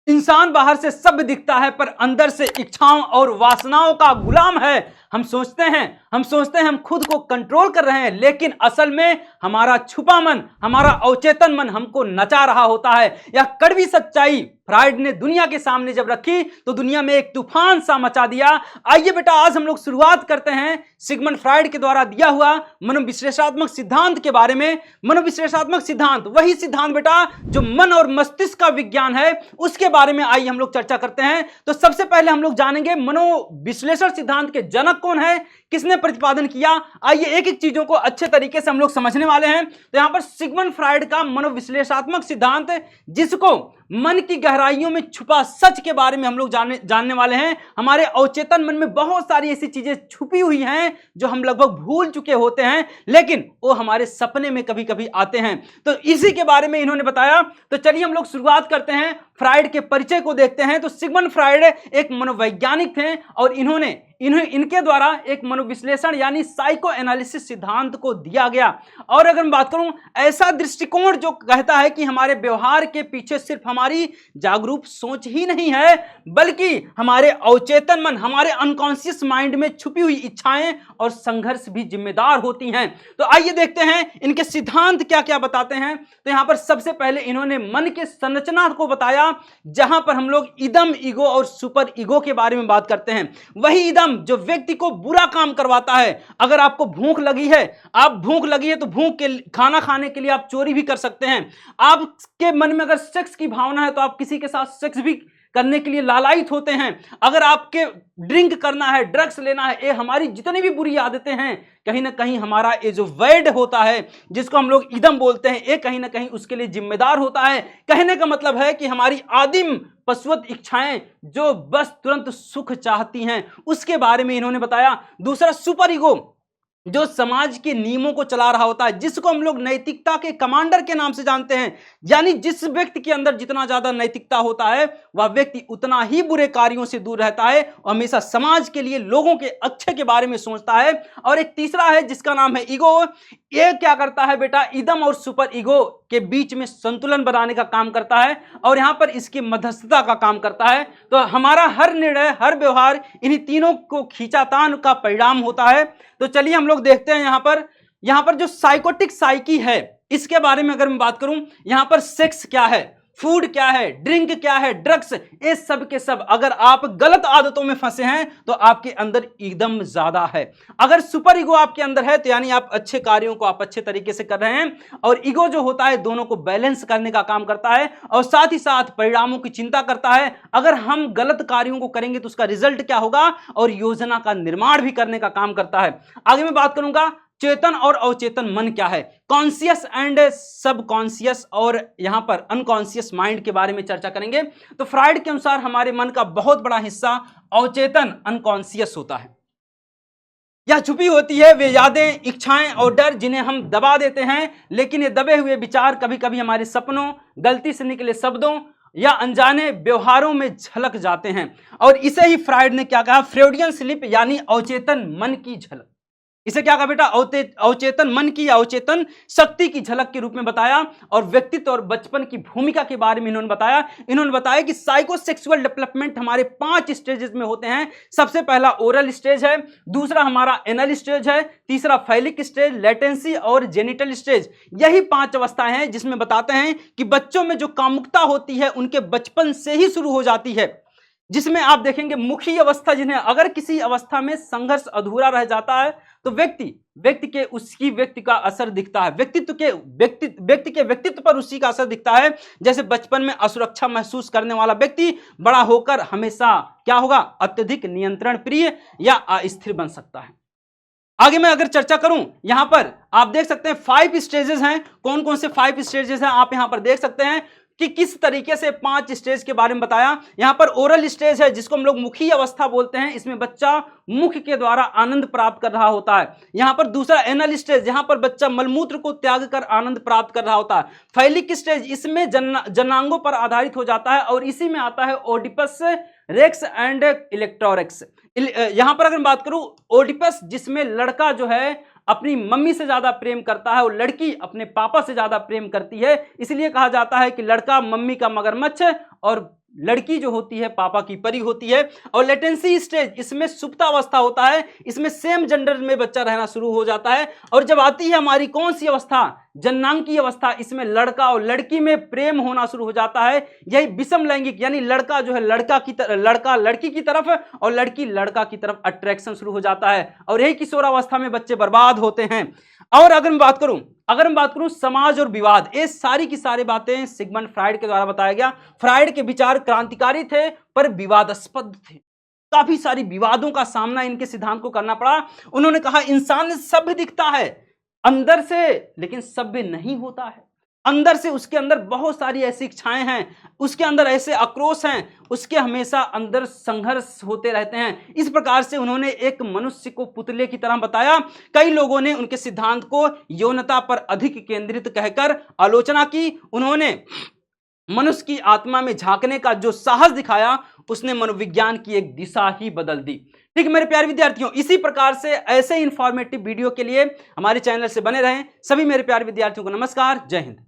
इंसान बाहर से सब दिखता है पर अंदर से इच्छाओं और वासनाओं का गुलाम है। हम सोचते हैं हम खुद को कंट्रोल कर रहे हैं, लेकिन असल में हमारा छुपा मन, हमारा अवचेतन मन हमको नचा रहा होता है। यह कड़वी सच्चाई फ्राइड ने दुनिया के सामने जब रखी तो दुनिया में एक तूफान सा मचा दिया। आइए बेटा, आज हम लोग शुरुआत करते हैं सिगमंड फ्राइड के द्वारा दिया हुआ मनोविश्लेषणात्मक सिद्धांत के बारे में। मनोविश्लेषणात्मक सिद्धांत वही सिद्धांत बेटा जो मन और मस्तिष्क का विज्ञान है, उसके बारे में आइए हम लोग चर्चा करते हैं। तो सबसे पहले हम लोग जानेंगे मनोविश्लेषण सिद्धांत के जनक कौन है, किसने प्रतिपादन किया। आइए एक एक चीजों को अच्छे तरीके से हम लोग समझने वाले हैं। तो यहां पर सिगमंड फ्राइड का मनोविश्लेषणात्मक सिद्धांत, जिसको मन की गहराइयों में छुपा सच के बारे में हम लोग जानने वाले हैं। हमारे अवचेतन मन में बहुत सारी ऐसी चीजें छुपी हुई हैं जो हम लगभग भूल चुके होते हैं, लेकिन वो हमारे सपने में कभी कभी आते हैं। तो इसी के बारे में इन्होंने बताया। तो चलिए हम लोग शुरुआत करते हैं, फ्राइड के परिचय को देखते हैं। तो सिगमंड फ्राइड एक मनोवैज्ञानिक थे और इनके द्वारा एक मनोविश्लेषण यानी साइको एनालिसिस सिद्धांत को दिया गया। और अगर मैं बात करूं, ऐसा दृष्टिकोण जो कहता है कि हमारे व्यवहार के पीछे सिर्फ हमारी जागरूक सोच ही नहीं है, बल्कि हमारे अवचेतन मन, हमारे अनकॉन्शियस माइंड में छुपी हुई इच्छाएं और संघर्ष भी जिम्मेदार होती हैं। तो आइए देखते हैं इनके सिद्धांत क्या क्या बताते हैं। तो यहां पर सबसे पहले इन्होंने मन के संरचना को बताया, जहां पर हम लोग इदम, ईगो और सुपर ईगो के बारे में बात करते हैं। वही इदम जो व्यक्ति को बुरा काम करवाता है। अगर आपको भूख लगी है तो भूख के खाना खाने के लिए आप चोरी भी कर सकते हैं। आपके मन में अगर सेक्स की भावना है तो आप किसी के साथ सेक्स भी करने के लिए लालायित होते हैं। अगर आपके ड्रिंक करना है, ड्रग्स लेना है, ये हमारी जितनी भी बुरी आदतें हैं, कहीं ना कहीं हमारा ये जो वैड होता है, जिसको हम लोग इदम बोलते हैं, ये कहीं ना कहीं उसके लिए जिम्मेदार होता है। कहने का मतलब है कि हमारी आदिम पशुवत इच्छाएं जो बस तुरंत सुख चाहती हैं, उसके बारे में इन्होंने बताया। दूसरा सुपर ईगो, जो समाज के नियमों को चला रहा होता है, जिसको हम लोग नैतिकता के कमांडर के नाम से जानते हैं। यानी जिस व्यक्ति के अंदर जितना ज्यादा नैतिकता होता है, वह व्यक्ति उतना ही बुरे कार्यों से दूर रहता है और हमेशा समाज के लिए, लोगों के अच्छे के बारे में सोचता है। और एक तीसरा है जिसका नाम है ईगो। ये क्या करता है बेटा, इदम और सुपर ईगो के बीच में संतुलन बनाने का काम करता है और यहां पर इसकी मध्यस्थता का काम करता है। तो हमारा हर निर्णय, हर व्यवहार इन्हीं तीनों को खींचातान का परिणाम होता है। तो चलिए हम लोग देखते हैं यहां पर जो साइकोटिक साइकी है, इसके बारे में अगर मैं बात करूं, यहां पर सेक्स क्या है, फूड क्या है, ड्रिंक क्या है, ड्रग्स, ये सब के सब अगर आप गलत आदतों में फंसे हैं तो आपके अंदर एकदम ज्यादा है। अगर सुपर ईगो आपके अंदर है तो यानी आप अच्छे कार्यों को आप अच्छे तरीके से कर रहे हैं। और ईगो जो होता है दोनों को बैलेंस करने का काम करता है और साथ ही साथ परिणामों की चिंता करता है। अगर हम गलत कार्यों को करेंगे तो उसका रिजल्ट क्या होगा, और योजना का निर्माण भी करने का काम करता है। आगे मैं बात करूंगा चेतन और अवचेतन मन क्या है, कॉन्शियस एंड सबकॉन्शियस और यहां पर अनकॉन्शियस माइंड के बारे में चर्चा करेंगे। तो फ्राइड के अनुसार हमारे मन का बहुत बड़ा हिस्सा अवचेतन, अनकॉन्शियस होता है। यह छुपी होती है वे यादें, इच्छाएं और डर जिन्हें हम दबा देते हैं, लेकिन ये दबे हुए विचार कभी कभी हमारे सपनों, गलती से निकले शब्दों या अनजाने व्यवहारों में झलक जाते हैं। और इसे ही फ्राइड ने क्या कहा, फ्रॉइडियन स्लिप यानी अवचेतन मन की झलक। इसे क्या कहा बेटा, अवचेतन मन की या अवचेतन शक्ति की झलक के रूप में बताया। और व्यक्तित्व और बचपन की भूमिका के बारे में इन्होंने बताया कि साइकोसेक्सुअल डेवलपमेंट हमारे 5 स्टेजेस में होते हैं। सबसे पहला ओरल स्टेज है, दूसरा हमारा एनल स्टेज है, तीसरा फैलिक स्टेज, लेटेंसी और जेनिटल स्टेज। यही 5 अवस्थाएं हैं जिसमें बताते हैं कि बच्चों में जो कामुकता होती है उनके बचपन से ही शुरू हो जाती है, जिसमें आप देखेंगे मुखी अवस्था, जिन्हें अगर किसी अवस्था में संघर्ष अधूरा रह जाता है तो व्यक्ति का असर दिखता है, व्यक्ति के व्यक्तित्व पर उसी का असर दिखता है। जैसे बचपन में असुरक्षा महसूस करने वाला व्यक्ति बड़ा होकर हमेशा क्या होगा, अत्यधिक नियंत्रण प्रिय या अस्थिर बन सकता है। आगे मैं अगर चर्चा करूं, यहां पर आप देख सकते हैं 5 स्टेजेस हैं। कौन कौन से 5 स्टेजेस हैं आप यहां पर देख सकते हैं कि किस तरीके से 5 स्टेज के बारे में बताया। यहां पर ओरल स्टेज है जिसको हम लोग मुखी अवस्था बोलते हैं, इसमें बच्चा मुख के द्वारा आनंद प्राप्त कर रहा होता है। यहां पर दूसरा एनल स्टेज, जहां पर बच्चा मलमूत्र को त्याग कर आनंद प्राप्त कर रहा होता है। फैलिक स्टेज, इसमें जनांगों पर आधारित हो जाता है और इसी में आता है ओडिपस रेक्स एंड इलेक्ट्रोरेक्स। यहां पर अगर बात करूं, ओडिपस जिसमें लड़का जो है अपनी मम्मी से ज्यादा प्रेम करता है और लड़की अपने पापा से ज्यादा प्रेम करती है, इसलिए कहा जाता है कि लड़का मम्मी का मगरमच्छ और लड़की जो होती है पापा की परी होती है। और लेटेंसी स्टेज, इसमें सुप्तावस्था होता है, इसमें सेम जेंडर में बच्चा रहना शुरू हो जाता है। और जब आती है हमारी कौन सी अवस्था, जननांगी अवस्था, इसमें लड़का और लड़की में प्रेम होना शुरू हो जाता है। यही विषम लैंगिक, यानी लड़का जो है लड़का लड़की की तरफ और लड़की लड़का की तरफ अट्रैक्शन शुरू हो जाता है। और यही किशोरावस्था में बच्चे बर्बाद होते हैं। और अगर मैं बात करूं समाज और विवाद, ये सारी की सारी बातें सिगमंड फ्राइड के द्वारा बताया गया। फ्राइड के विचार क्रांतिकारी थे पर विवादास्पद थे, काफी सारी विवादों का सामना इनके सिद्धांत को करना पड़ा। उन्होंने कहा इंसान सभ्य दिखता है अंदर से, लेकिन सभ्य नहीं होता है। अंदर से उसके अंदर बहुत सारी ऐसी इच्छाएं हैं, उसके अंदर ऐसे आक्रोश हैं, उसके हमेशा अंदर संघर्ष होते रहते हैं। इस प्रकार से उन्होंने एक मनुष्य को पुतले की तरह बताया। कई लोगों ने उनके सिद्धांत को यौनता पर अधिक केंद्रित कहकर आलोचना की। उन्होंने मनुष्य की आत्मा में झांकने का जो साहस दिखाया, उसने मनोविज्ञान की एक दिशा ही बदल दी। ठीक मेरे प्यारे विद्यार्थियों, इसी प्रकार से ऐसे इंफॉर्मेटिव वीडियो के लिए हमारे चैनल से बने रहें। सभी मेरे प्यारे विद्यार्थियों को नमस्कार, जय हिंद।